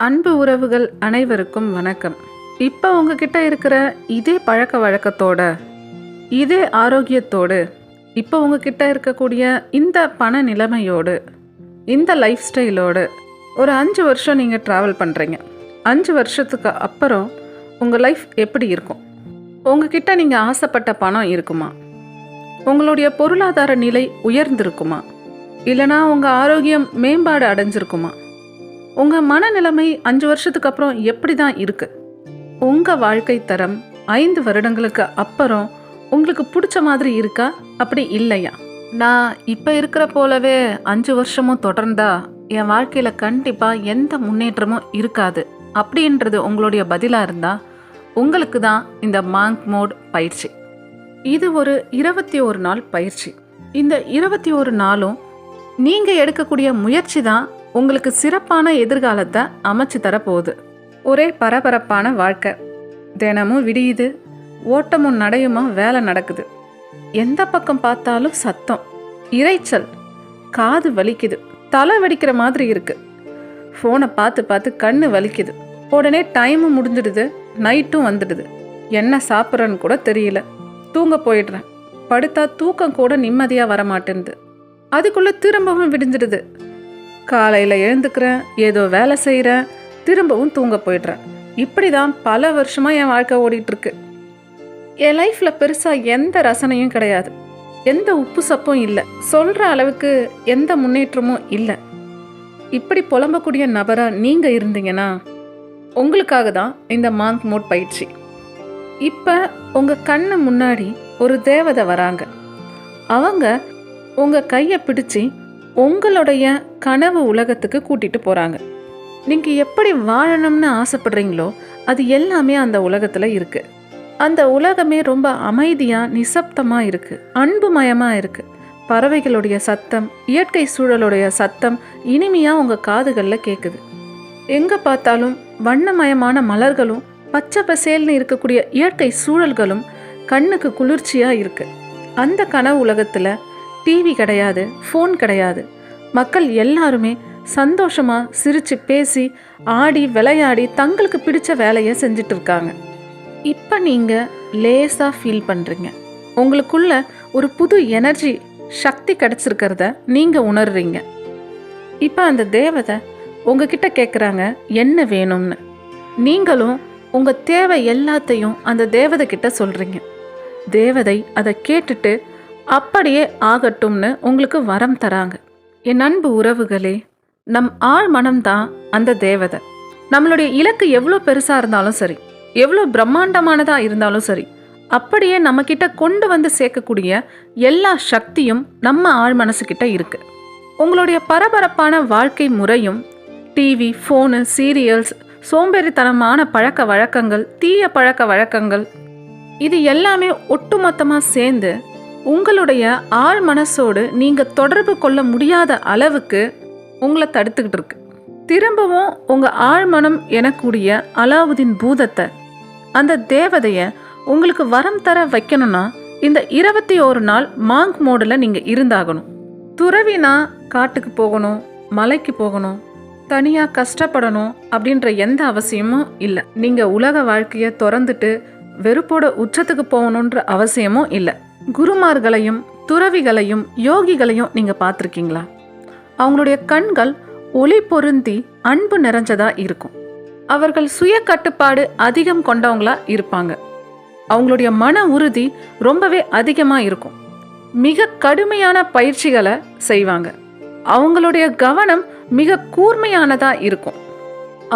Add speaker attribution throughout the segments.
Speaker 1: அன்பு உறவுகள் அனைவருக்கும் வணக்கம். இப்போ உங்ககிட்ட இருக்கிற இதே பழக்க வழக்கத்தோட, இதே ஆரோக்கியத்தோடு, இப்போ உங்ககிட்ட இருக்கக்கூடிய இந்த பண நிலைமையோடு, இந்த லைஃப் ஸ்டைலோடு ஒரு 5 வருஷம் நீங்கள் ட்ராவல் பண்ணுறீங்க. 5 வருஷத்துக்கு அப்புறம் உங்கள் லைஃப் எப்படி இருக்கும்? உங்ககிட்ட நீங்கள் ஆசைப்பட்ட பணம் இருக்குமா? உங்களுடைய பொருளாதார நிலை உயர்ந்திருக்குமா? இல்லைனா உங்கள் ஆரோக்கியம் மேம்பாடு அடைஞ்சிருக்குமா? உங்கள் மனநிலைமை 5 வருஷத்துக்கு அப்புறம் எப்படி தான் இருக்குது? உங்கள் வாழ்க்கை தரம் 5 வருடங்களுக்கு அப்புறம் உங்களுக்கு பிடிச்ச மாதிரி இருக்கா, அப்படி இல்லையா? நான் இப்போ இருக்கிற போலவே 5 வருஷமும் தொடர்ந்தா என் வாழ்க்கையில் கண்டிப்பாக எந்த முன்னேற்றமும் இருக்காது அப்படின்றது உங்களுடைய பதிலாக இருந்தால், உங்களுக்கு தான் இந்த மாங்க் மோட் பயிற்சி. இது ஒரு 21 நாள் பயிற்சி. இந்த 21 நாளும் நீங்கள் எடுக்கக்கூடிய முயற்சி தான் உங்களுக்கு சிறப்பான எதிர்காலத்தை அமைச்சு தரப்போகுது. ஒரே பரபரப்பான வாழ்க்கை, தினமும் விடியுது, ஓட்டமும் நடையுமா வேலை நடக்குது. எந்த பக்கம் பார்த்தாலும் சத்தம், இரைச்சல், காது வலிக்குது, தலை வலிக்கிற மாதிரி இருக்கு. ஃபோனை பார்த்து பார்த்து கண்ணு வலிக்குது. உடனே டைமும் முடிஞ்சிடுது, நைட்டும் வந்துடுது. என்ன சாப்பிட்றன்னு கூட தெரியல. தூங்க போயிடுறேன். படுத்தா தூக்கம் கூட நிம்மதியாக வரமாட்டேன்து. அதுக்குள்ளே திரும்பவும் விடிஞ்சிடுது. காலையில் எழுந்துக்கிறேன், ஏதோ வேலை செய்கிறேன், திரும்பவும் தூங்க போயிடுறேன். இப்படி தான் பல வருஷமாக என் வாழ்க்கை ஓடிட்டுருக்கு. என் லைஃப்பில் பெருசாக எந்த ரசனையும் கிடையாது, எந்த உப்பு சப்பும் இல்லை, சொல்கிற அளவுக்கு எந்த முன்னேற்றமும் இல்லை. இப்படி புலம்பக்கூடிய நபராக நீங்கள் இருந்தீங்கன்னா உங்களுக்காக தான் இந்த மாங்க் மோட் பயிற்சி. இப்போ உங்கள் கண்ணு முன்னாடி ஒரு தேவதை வராங்க. அவங்க உங்கள் கையை பிடிச்சி உங்களுடைய கனவு உலகத்துக்கு கூட்டிகிட்டு போகிறாங்க. நீங்கள் எப்படி வாழணும்னு ஆசைப்படுறீங்களோ அது எல்லாமே அந்த உலகத்தில் இருக்குது. அந்த உலகமே ரொம்ப அமைதியாக நிசப்தமாக இருக்குது, அன்புமயமாக இருக்குது. பறவைகளுடைய சத்தம், இயற்கை சூழலுடைய சத்தம் இனிமையாக உங்கள் காதுகளில் கேட்குது. எங்கே பார்த்தாலும் வண்ணமயமான மலர்களும் பச்சை பசேல்னு இருக்கக்கூடிய இயற்கை சூழல்களும் கண்ணுக்கு குளிர்ச்சியாக இருக்குது. அந்த கனவு உலகத்தில் டிவி கிடையாது, ஃபோன் கிடையாது. மக்கள் எல்லாருமே சந்தோஷமாக சிரித்து பேசி ஆடி விளையாடி தங்களுக்கு பிடிச்ச வேலையை செஞ்சிட்டு இருக்காங்க. இப்போ நீங்கள் லேசாக ஃபீல் பண்ணுறீங்க. உங்களுக்குள்ள ஒரு புது எனர்ஜி, சக்தி கிடச்சிருக்கிறத நீங்கள் உணர்றீங்க. இப்போ அந்த தேவதை உங்ககிட்ட கேட்குறாங்க என்ன வேணும்னு. நீங்களும் உங்கள் தேவை எல்லாத்தையும் அந்த தேவதை கிட்ட சொல்கிறீங்க. தேவதை அதை கேட்டுட்டு அப்படியே ஆகட்டும்னு உங்களுக்கு வரம் தராங்க. என் அன்பு உறவுகளே, நம் ஆழ் மனம்தான் அந்த தேவதை. நம்மளுடைய இலக்கு எவ்வளோ பெருசாக இருந்தாலும் சரி, எவ்வளோ பிரம்மாண்டமானதாக இருந்தாலும் சரி, அப்படியே நம்மக்கிட்ட கொண்டு வந்து சேர்க்கக்கூடிய எல்லா சக்தியும் நம்ம ஆழ் மனசுக்கிட்ட இருக்கு. உங்களுடைய பரபரப்பான வாழ்க்கை முறையும், டிவி, ஃபோனு, சீரியல்ஸ், சோம்பேறித்தனமான பழக்க வழக்கங்கள், தீய பழக்க வழக்கங்கள், இது எல்லாமே ஒட்டுமொத்தமாக சேர்ந்து உங்களுடைய ஆழ் மனசோடு நீங்கள் தொடர்பு கொள்ள முடியாத அளவுக்கு உங்களை தடுத்துக்கிட்டு இருக்கு. திரும்பவும் உங்கள் ஆழ்மனம் எனக்கூடிய அலாவுதீன் பூதத்தை, அந்த தேவதையை உங்களுக்கு வரம் தர வைக்கணும்னா இந்த 21 நாள் மாங்க் மோடில் நீங்கள் இருந்தாகணும். துறவினா காட்டுக்கு போகணும், மலைக்கு போகணும், தனியாக கஷ்டப்படணும் அப்படின்ற எந்த அவசியமும் இல்லை. நீங்கள் உலக வாழ்க்கையை திறந்துட்டு வெறுப்போட உச்சத்துக்கு போகணுன்ற அவசியமும் இல்லை. குருமார்களையும் துறவிகளையும் யோகிகளையும் நீங்கள் பார்த்துருக்கீங்களா? அவங்களுடைய கண்கள் ஒளி பொருந்தி அன்பு நிறைஞ்சதா இருக்கும். அவர்கள் சுய கட்டுப்பாடு அதிகம் கொண்டவங்களா இருப்பாங்க. அவங்களுடைய மன உறுதி ரொம்பவே அதிகமாக இருக்கும். மிக கடுமையான பயிற்சிகளை செய்வாங்க. அவங்களுடைய கவனம் மிக கூர்மையானதாக இருக்கும்.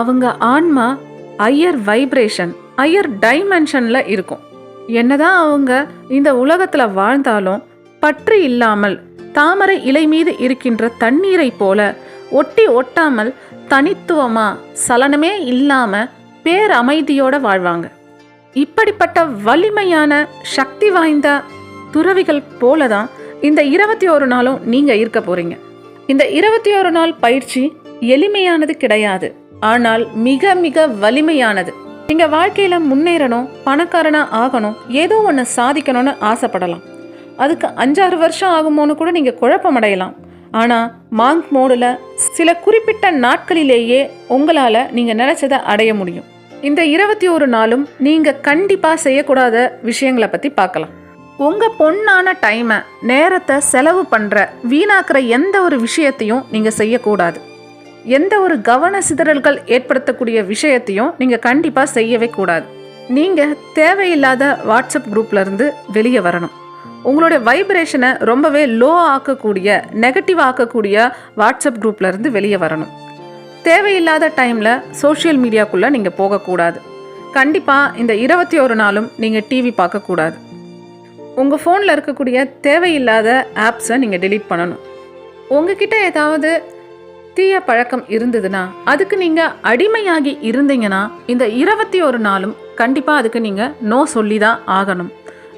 Speaker 1: அவங்க ஆன்மா ஹையர் வைப்ரேஷன், ஹையர் டைமென்ஷனில் இருக்கும். என்னதான் அவங்க இந்த உலகத்தில் வாழ்ந்தாலும் பற்று இல்லாமல் தாமரை இலை மீது இருக்கின்ற தண்ணீரை போல ஒட்டி ஒட்டாமல் தனித்துவமாக சலனமே இல்லாமல் பேரமைதியோடு வாழ்வாங்க. இப்படிப்பட்ட வலிமையான சக்தி வாய்ந்த துறவிகள் போல தான் இந்த 21 நாளும் நீங்கள் இருக்க போகிறீங்க. இந்த 21 நாள் பயிற்சி எளிமையானது கிடையாது, ஆனால் மிக மிக வலிமையானது. நீங்கள் வாழ்க்கையில் முன்னேறணும், பணக்காரனாக ஆகணும், ஏதோ ஒன்று சாதிக்கணும்னு ஆசைப்படலாம். அதுக்கு 5-6 வருஷம் ஆகுமோன்னு கூட நீங்கள் குழப்பமடையலாம். ஆனால் மாங்க் மோடில் சில குறிப்பிட்ட நாட்களிலேயே உங்களால் நீங்கள் நினச்சதை அடைய முடியும். இந்த 21 நாளும் நீங்கள் கண்டிப்பாக செய்யக்கூடாத விஷயங்களை பற்றி பார்க்கலாம். உங்கள் பொண்ணான டைமை, நேரத்தை செலவு பண்ணுற, வீணாக்குற எந்த ஒரு விஷயத்தையும் நீங்கள் செய்யக்கூடாது. எந்த ஒரு கவன சிதறல்கள் ஏற்படுத்தக்கூடிய விஷயத்தையும் நீங்கள் கண்டிப்பாக செய்யவே கூடாது. நீங்கள் தேவையில்லாத வாட்ஸ்அப் குரூப்லேருந்து வெளியே வரணும். உங்களுடைய வைப்ரேஷனை ரொம்பவே லோ ஆக்கக்கூடிய, நெகட்டிவ் ஆக்கக்கூடிய வாட்ஸ்அப் குரூப்லேருந்து வெளியே வரணும். தேவையில்லாத டைமில் சோஷியல் மீடியாக்குள்ளே நீங்கள் போகக்கூடாது. கண்டிப்பாக இந்த 21 நாளும் நீங்கள் டிவி பார்க்கக்கூடாது. உங்கள் ஃபோனில் இருக்கக்கூடிய தேவையில்லாத ஆப்ஸை நீங்கள் டெலீட் பண்ணணும். உங்ககிட்ட ஏதாவது தீய பழக்கம் இருந்ததுன்னா, அதுக்கு நீங்கள் அடிமையாகி இருந்தீங்கன்னா, இந்த 21 நாளும் கண்டிப்பாக அதுக்கு நீங்கள் நோ சொல்லி தான் ஆகணும்.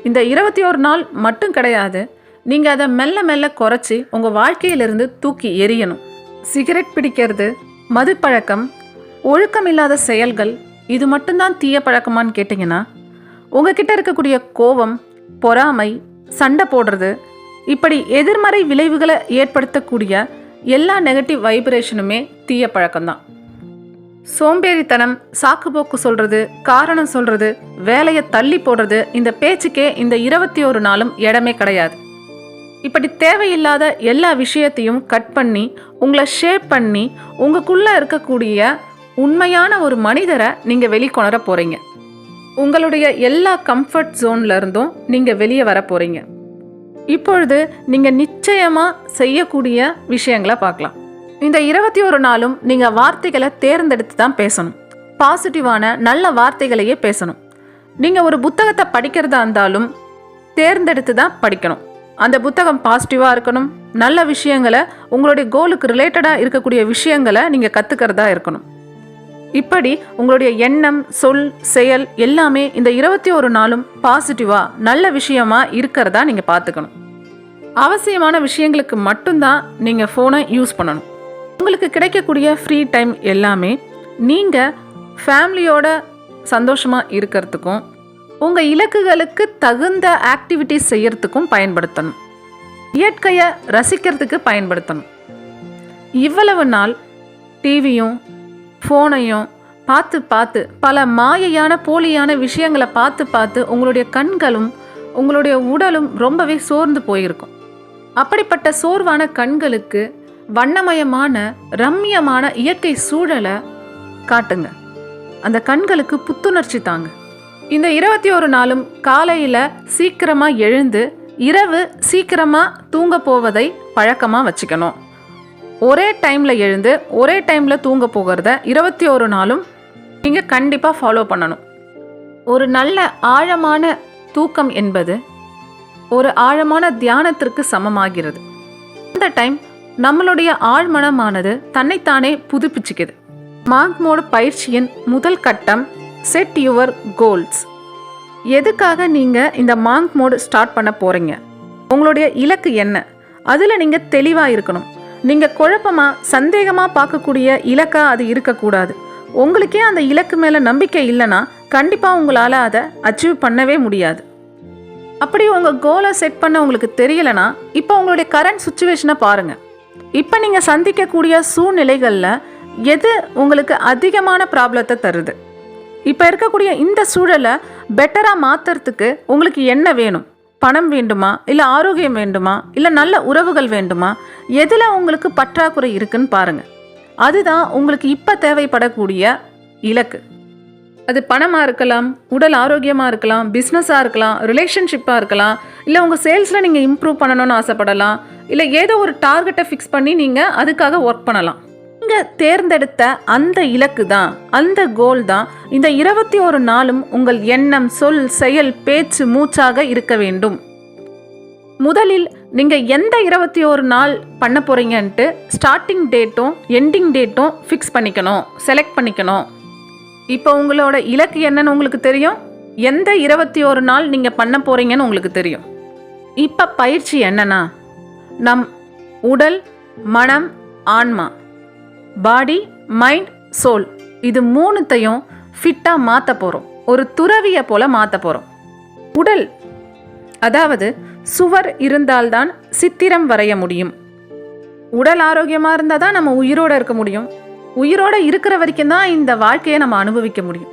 Speaker 1: இந்த 21 நாள் மட்டும் கிடையாது, நீங்கள் அதை மெல்ல மெல்ல குறைச்சி உங்கள் வாழ்க்கையிலிருந்து தூக்கி எறியணும். சிகரெட் பிடிக்கிறது, மது பழக்கம், ஒழுக்கம் இல்லாத செயல்கள், இது மட்டும்தான் தீய பழக்கமான்னு கேட்டிங்கன்னா, உங்ககிட்ட இருக்கக்கூடிய கோபம், பொறாமை, சண்டை போடுறது, இப்படி எதிர்மறை விளைவுகளை ஏற்படுத்தக்கூடிய எல்லா நெகட்டிவ் வைப்ரேஷனுமே தீய பழக்கம்தான். சோம்பேறித்தனம், சாக்குப்போக்கு சொல்கிறது, காரணம் சொல்கிறது, வேலையை தள்ளி போடுறது, இந்த பேச்சுக்கே இந்த 21 நாளும் இடமே கிடையாது. இப்படி தேவையில்லாத எல்லா விஷயத்தையும் கட் பண்ணி, உங்களை ஷேப் பண்ணி, உங்களுக்குள்ளே இருக்கக்கூடிய உண்மையான ஒரு மனிதரை நீங்கள் வெளிக்கொணர போகிறீங்க. உங்களுடைய எல்லா கம்ஃபர்ட் ஜோன்லேருந்தும் நீங்கள் வெளியே வர போகிறீங்க. இப்பொழுது நீங்கள் நிச்சயமாக செய்யக்கூடிய விஷயங்களை பார்க்கலாம். இந்த 21 நாளும் நீங்கள் வார்த்தைகளை தேர்ந்தெடுத்து தான் பேசணும். பாசிட்டிவான நல்ல வார்த்தைகளையே பேசணும். நீங்கள் ஒரு புத்தகத்தை படிக்கிறதா இருந்தாலும் தேர்ந்தெடுத்து தான் படிக்கணும். அந்த புத்தகம் பாசிட்டிவாக இருக்கணும். நல்ல விஷயங்களை, உங்களுடைய கோலுக்கு ரிலேட்டடாக இருக்கக்கூடிய விஷயங்களை நீங்கள் கற்றுக்கிறதா இருக்கணும். இப்படி உங்களுடைய எண்ணம், சொல், செயல் எல்லாமே இந்த 21 நாளும் பாசிட்டிவாக நல்ல விஷயமா இருக்கிறதா நீங்கள் பார்த்துக்கணும். அவசியமான விஷயங்களுக்கு மட்டும்தான் நீங்கள் ஃபோனை யூஸ் பண்ணணும். உங்களுக்கு கிடைக்கக்கூடிய ஃப்ரீ டைம் எல்லாமே நீங்கள் ஃபேமிலியோட சந்தோஷமாக இருக்கிறதுக்கும், உங்கள் இலக்குகளுக்கு தகுந்த ஆக்டிவிட்டிஸ் செய்யறதுக்கும் பயன்படுத்தணும். இயற்கையை ரசிக்கிறதுக்கு பயன்படுத்தணும். இவ்வளவு நாள் டிவியும் ஃபோனையும் பார்த்து பார்த்து, பல மாயையான போலியான விஷயங்களை பார்த்து பார்த்து உங்களுடைய கண்களும் உங்களுடைய உடலும் ரொம்பவே சோர்ந்து போயிருக்கும். அப்படிப்பட்ட சோர்வான கண்களுக்கு வண்ணமயமான ரம்மியமான இயற்கை சூழலை காட்டுங்க. அந்த கண்களுக்கு புத்துணர்ச்சி தாங்க. இந்த 21 நாளும் காலையில் சீக்கிரமாக எழுந்து இரவு சீக்கிரமாக தூங்க போவதை பழக்கமாக வச்சுக்கணும். ஒரே டைமில் எழுந்து ஒரே டைமில் தூங்க போகிறத 21 நாளும் நீங்கள் கண்டிப்பாக ஃபாலோ பண்ணணும். ஒரு நல்ல ஆழமான தூக்கம் என்பது ஒரு ஆழமான தியானத்திற்கு சமமாகிறது. அந்த டைம் நம்மளுடைய ஆழ்மனமானது தன்னைத்தானே புதுப்பிச்சுக்குது. மாங்க் மோடு பயிற்சியின் முதல் கட்டம் செட் யுவர் கோல்ஸ். எதுக்காக நீங்கள் இந்த மாங்க் மோடு ஸ்டார்ட் பண்ண போகிறீங்க? உங்களுடைய இலக்கு என்ன? அதில் நீங்கள் தெளிவாக இருக்கணும். நீங்கள் குழப்பமாக சந்தேகமாக பார்க்கக்கூடிய இலக்காக அது இருக்கக்கூடாது. உங்களுக்கே அந்த இலக்கு மேலே நம்பிக்கை இல்லைன்னா கண்டிப்பாக உங்களால் அதை அச்சீவ் பண்ணவே முடியாது. அப்படி உங்கள் கோலை செட் பண்ண உங்களுக்கு தெரியலைன்னா இப்போ உங்களுடைய கரண்ட் சுச்சுவேஷனை பாருங்கள். இப்போ நீங்கள் சந்திக்கக்கூடிய சூழ்நிலைகளில் எது உங்களுக்கு அதிகமான ப்ராப்ளத்தை தருது? இப்போ இருக்கக்கூடிய இந்த சூழலை பெட்டராக மாற்றுறதுக்கு உங்களுக்கு என்ன வேணும்? பணம் வேண்டுமா, இல்லை ஆரோக்கியம் வேண்டுமா, இல்லை நல்ல உறவுகள் வேண்டுமா? எதில் உங்களுக்கு பற்றாக்குறை இருக்குன்னு பாருங்கள். அதுதான் உங்களுக்கு இப்போ தேவைப்படக்கூடிய இலக்கு. அது பணமாக இருக்கலாம், உடல் ஆரோக்கியமாக இருக்கலாம், பிஸ்னஸாக இருக்கலாம், ரிலேஷன்ஷிப்பாக இருக்கலாம், இல்லை உங்கள் சேல்ஸில் நீங்கள் இம்ப்ரூவ் பண்ணணும்னு ஆசைப்படலாம், இல்லை ஏதோ ஒரு டார்கெட்டை ஃபிக்ஸ் பண்ணி நீங்கள் அதுக்காக ஒர்க் பண்ணலாம். நீங்கள் தேர்ந்தெடுத்த அந்த இலக்கு தான், அந்த கோல் தான் இந்த 21 நாளும் உங்கள் எண்ணம், சொல், செயல், பேச்சு, மூச்சாக இருக்க வேண்டும். முதலில் நீங்கள் எந்த 21 நாள் பண்ண போகிறீங்கன்ட்டு ஸ்டார்டிங் டேட்டும் எண்டிங் டேட்டும் ஃபிக்ஸ் பண்ணிக்கணும், செலக்ட் பண்ணிக்கணும். இப்போ உங்களோட இலக்கு என்னன்னு உங்களுக்கு தெரியும். எந்த 21 நாள் நீங்கள் பண்ண போகிறீங்கன்னு உங்களுக்கு தெரியும். இப்போ பயிற்சி என்னன்னா, நம் உடல், மனம், ஆன்மா, பாடி, மைண்ட், சோல், இது மூணுத்தையும் ஃபிட்டாக மாற்ற போகிறோம். ஒரு துறவியை போல் மாற்ற போகிறோம். உடல், அதாவது சுவர் இருந்தால்தான் சித்திரம் வரைய முடியும். உடல் ஆரோக்கியமாக இருந்தால் தான் நம்ம உயிரோடு இருக்க முடியும். உயிரோடு இருக்கிற வரைக்கும் தான் இந்த வாழ்க்கையை நம்ம அனுபவிக்க முடியும்.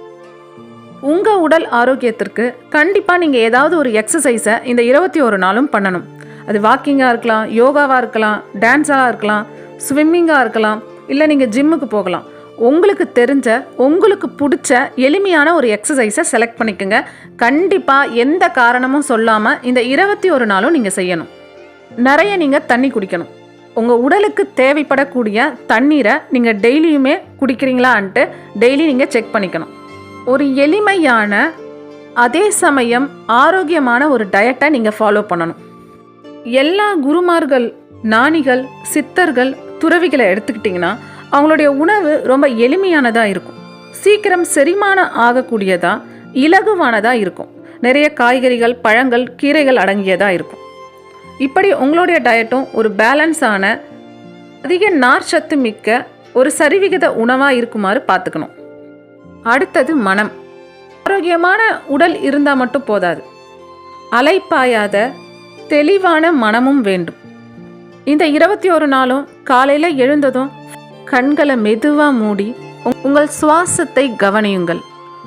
Speaker 1: உங்கள் உடல் ஆரோக்கியத்திற்கு கண்டிப்பாக நீங்கள் ஏதாவது ஒரு எக்ஸசைஸை இந்த 21 நாளும் பண்ணணும். அது வாக்கிங்காக இருக்கலாம், யோகாவாக இருக்கலாம், டான்ஸாக இருக்கலாம், ஸ்விம்மிங்காக இருக்கலாம், இல்லை நீங்கள் ஜிம்முக்கு போகலாம். உங்களுக்கு தெரிஞ்ச, உங்களுக்கு பிடிச்ச எளிமையான ஒரு எக்ஸசைஸை செலக்ட் பண்ணிக்கோங்க. கண்டிப்பாக எந்த காரணமும் சொல்லாமல் இந்த 21 நாளும் நீங்கள் செய்யணும். நிறைய நீங்கள் தண்ணி குடிக்கணும். உங்கள் உடலுக்கு தேவைப்படக்கூடிய தண்ணீரை நீங்கள் டெய்லியுமே குடிக்கிறீங்களான்ட்டு டெய்லி நீங்கள் செக் பண்ணிக்கணும். ஒரு எளிமையான அதே சமயம் ஆரோக்கியமான ஒரு டயட்டை நீங்கள் ஃபாலோ பண்ணணும். எல்லா குருமார்கள், ஞானிகள், சித்தர்கள், துறவிகளை எடுத்துக்கிட்டிங்கன்னா அவங்களுடைய உணவு ரொம்ப எளிமையானதாக இருக்கும். சீக்கிரம் செரிமானம் ஆகக்கூடியதாக, இலகுவானதாக இருக்கும். நிறைய காய்கறிகள், பழங்கள், கீரைகள் அடங்கியதாக இருக்கும். இப்படி உங்களுடைய டயட்டும் ஒரு பேலன்ஸான, அதிக நார்ச்சத்து மிக்க ஒரு சரிவிகித உணவாக இருக்குமாறு பார்த்துக்கணும். அடுத்தது மனம். ஆரோக்கியமான உடல் இருந்தால் மட்டும் போதாது, அலைப்பாயாத தெளிவான மனமும் வேண்டும். இந்த 21 நாளும் காலையில் எழுந்ததும் கண்களை மெதுவாக மூடி உங்கள் சுவாசத்தை கவனியுங்கள்.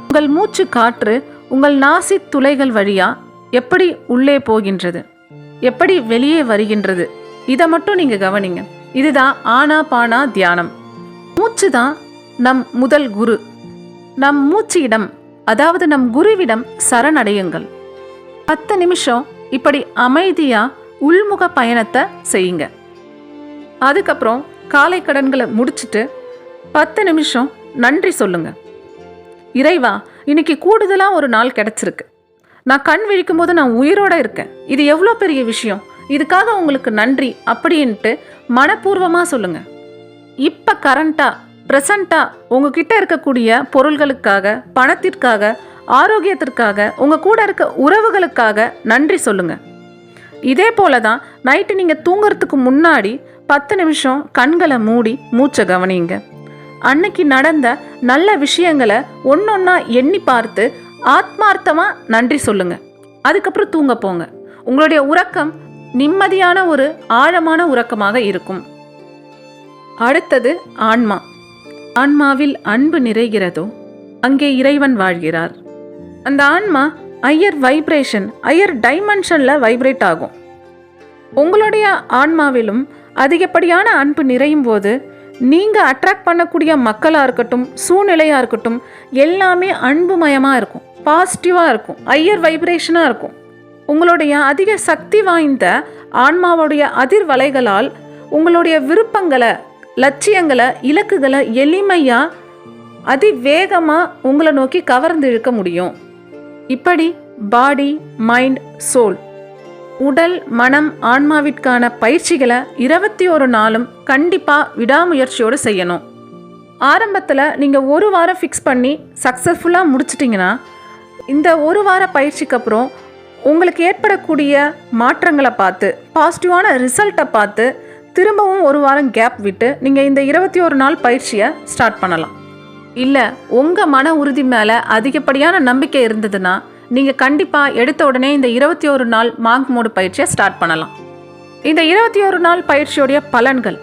Speaker 1: உங்கள் மூச்சு காற்று உங்கள் நாசி துளைகள் வழியாக எப்படி உள்ளே போகின்றது, எப்படி வெளியே வருகின்றது, இதை மட்டும் நீங்கள் கவனிங்க. இதுதான் ஆனாபானா தியானம். மூச்சு தான் நம் முதல் குரு. நம் மூச்சியிடம், அதாவது நம் குருவிடம் சரணடையுங்கள். 10 நிமிஷம் இப்படி அமைதியாக உள்முக பயணத்தை செய்யுங்க. அதுக்கப்புறம் காலை கடன்களை முடிச்சுட்டு 10 நிமிஷம் நன்றி சொல்லுங்க. இறைவா, இன்னைக்கு கூடுதலாக ஒரு நாள் கிடச்சிருக்கு. நான் கண் விழிக்கும் போது நான் உயிரோடு இருக்கேன். இது எவ்வளோ பெரிய விஷயம். இதுக்காக உங்களுக்கு நன்றி அப்படின்ட்டு மனப்பூர்வமாக சொல்லுங்க. இப்போ கரண்ட்டாக, ப்ரெசண்ட்டாக உங்ககிட்ட இருக்கக்கூடிய பொருள்களுக்காக, பணத்திற்காக, ஆரோக்கியத்திற்காக, உங்கள் கூட இருக்க உறவுகளுக்காக நன்றி சொல்லுங்க. இதே போல தான் நைட்டு நீங்கள் தூங்குறதுக்கு முன்னாடி 10 நிமிஷம் கண்களை மூடி மூச்சை கவனிங்க. அன்னைக்கு நடந்த நல்ல விஷயங்களை ஒன்றொன்னா எண்ணி பார்த்து ஆத்மார்த்தமாக நன்றி சொல்லுங்க. அதுக்கப்புறம் தூங்க போங்க. உங்களுடைய உறக்கம் நிம்மதியான ஒரு ஆழமான உறக்கமாக இருக்கும். அடுத்தது ஆன்மா. ஆன்மாவில் அன்பு நிறைகிறதோ அங்கே இறைவன் வாழ்கிறார். அந்த ஆன்மா ஹையர் வைப்ரேஷன், ஹையர் டைமென்ஷனில் வைப்ரேட் ஆகும். உங்களுடைய ஆன்மாவிலும் அதிகப்படியான அன்பு நிறையும் போது நீங்கள் அட்ராக்ட் பண்ணக்கூடிய மக்களாக இருக்கட்டும், சூழ்நிலையாக இருக்கட்டும், எல்லாமே அன்புமயமாக இருக்கும், பாசிட்டிவாக இருக்கும், ஹையர் வைப்ரேஷனாக இருக்கும். உங்களுடைய அதிக சக்தி வாய்ந்த ஆன்மாவுடைய அதிர்வலைகளால் உங்களுடைய விருப்பங்களை, லட்சியங்களை, இலக்குகளை எளிமையாக அதிவேகமாக உங்களை நோக்கி கவர்ந்து இழுக்க முடியும். இப்படி பாடி, மைண்ட், சோல், உடல், மனம், ஆன்மாவிற்கான பயிற்சிகளை 21 நாளும் கண்டிப்பாக விடாமுயற்சியோடு செய்யணும். ஆரம்பத்தில் நீங்கள் 1 வாரம் ஃபிக்ஸ் பண்ணி சக்ஸஸ்ஃபுல்லாக முடிச்சிட்டிங்கன்னா இந்த 1 வார பயிற்சிக்கு அப்புறம் உங்களுக்கு ஏற்படக்கூடிய மாற்றங்களை பார்த்து, பாசிட்டிவான ரிசல்ட்டை பார்த்து திரும்பவும் 1 வாரம் கேப் விட்டு நீங்கள் இந்த 21 நாள் பயிற்சியை ஸ்டார்ட் பண்ணலாம். இல்லை, உங்கள் மன உறுதி மேலே அதிகப்படியான நம்பிக்கை இருந்ததுன்னா நீங்கள் கண்டிப்பாக எடுத்த உடனே இந்த 21 நாள் மாங்க் மோடு பயிற்சியை ஸ்டார்ட் பண்ணலாம். இந்த 21 நாள் பயிற்சியோடைய பலன்கள்,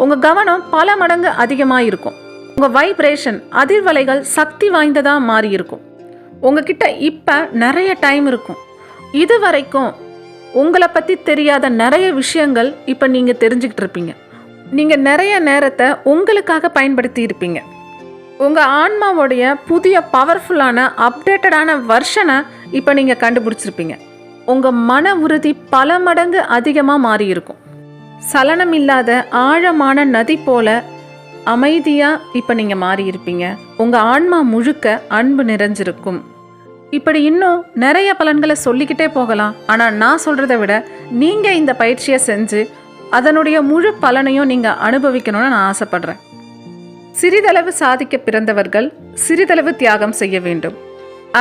Speaker 1: உங்கள் கவனம் பல மடங்கு அதிகமாக இருக்கும். உங்கள் வைப்ரேஷன், அதிர்வலைகள் சக்தி வாய்ந்ததாக மாறி இருக்கும். உங்ககிட்ட இப்போ நிறைய டைம் இருக்கும். இது வரைக்கும் உங்களை பற்றி தெரியாத நிறைய விஷயங்கள் இப்போ நீங்கள் தெரிஞ்சுக்கிட்டு இருப்பீங்க. நீங்கள் நிறைய நேரத்தை உங்களுக்காக பயன்படுத்தி இருப்பீங்க. உங்கள் ஆன்மாவோடைய புதிய பவர்ஃபுல்லான அப்டேட்டடான வெர்ஷனை இப்போ நீங்கள் கண்டுபிடிச்சிருப்பீங்க. உங்கள் மன உறுதி பல மடங்கு அதிகமாக மாறி இருக்கும். சலனம் இல்லாத ஆழமான நதி போல அமைதியாக இப்போ நீங்கள் மாறி இருப்பீங்க. உங்கள் ஆன்மா முழுக்க அன்பு நிறைஞ்சிருக்கும். இப்படி இன்னும் நிறைய பலன்களை சொல்லிக்கிட்டே போகலாம். ஆனால் நான் சொல்கிறத விட நீங்கள் இந்த பயிற்சியை செஞ்சு அதனுடைய முழு பலனையும் நீங்கள் அனுபவிக்கணும்னு நான் ஆசைப்படுறேன். சிறிதளவு சாதிக்க பிறந்தவர்கள் சிறிதளவு தியாகம் செய்ய வேண்டும்.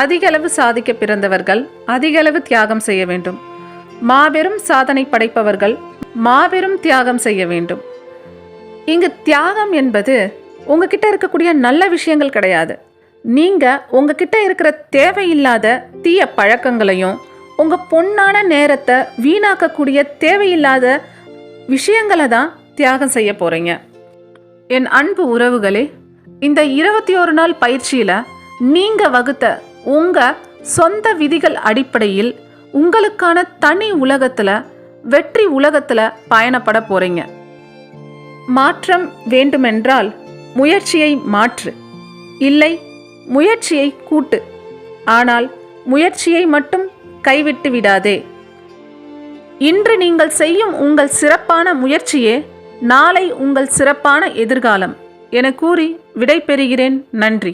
Speaker 1: அதிகளவு சாதிக்க பிறந்தவர்கள் அதிகளவு தியாகம் செய்ய வேண்டும். மாபெரும் சாதனை படைப்பவர்கள் மாபெரும் தியாகம் செய்ய வேண்டும். இங்கு தியாகம் என்பது உங்ககிட்ட இருக்கக்கூடிய நல்ல விஷயங்கள் கிடையாது. நீங்கள் உங்ககிட்ட இருக்கிற தேவையில்லாத தீய பழக்கங்களையும் உங்கள் பொன்னான நேரத்தை வீணாக்கக்கூடிய தேவையில்லாத விஷயங்களை தான் தியாகம் செய்ய போகிறீங்க. என் அன்பு உறவுகளே, இந்த 21 நாள் பயிற்சியில் நீங்கள் வகுத்த உங்கள் சொந்த விதிகள் அடிப்படையில் உங்களுக்கான தனி உலகத்தில், வெற்றி உலகத்தில் பயணப்பட போகிறீங்க. மாற்றம் வேண்டுமென்றால் முயற்சியை மாற்று, இல்லை முயற்சியை கூட்டு. ஆனால் முயற்சியை மட்டும் கைவிட்டு விடாதே. இன்று நீங்கள் செய்யும் உங்கள் சிறப்பான முயற்சியே நாளை உங்கள் சிறப்பான எதிர்காலம் என கூறி விடை பெறுகிறேன். நன்றி.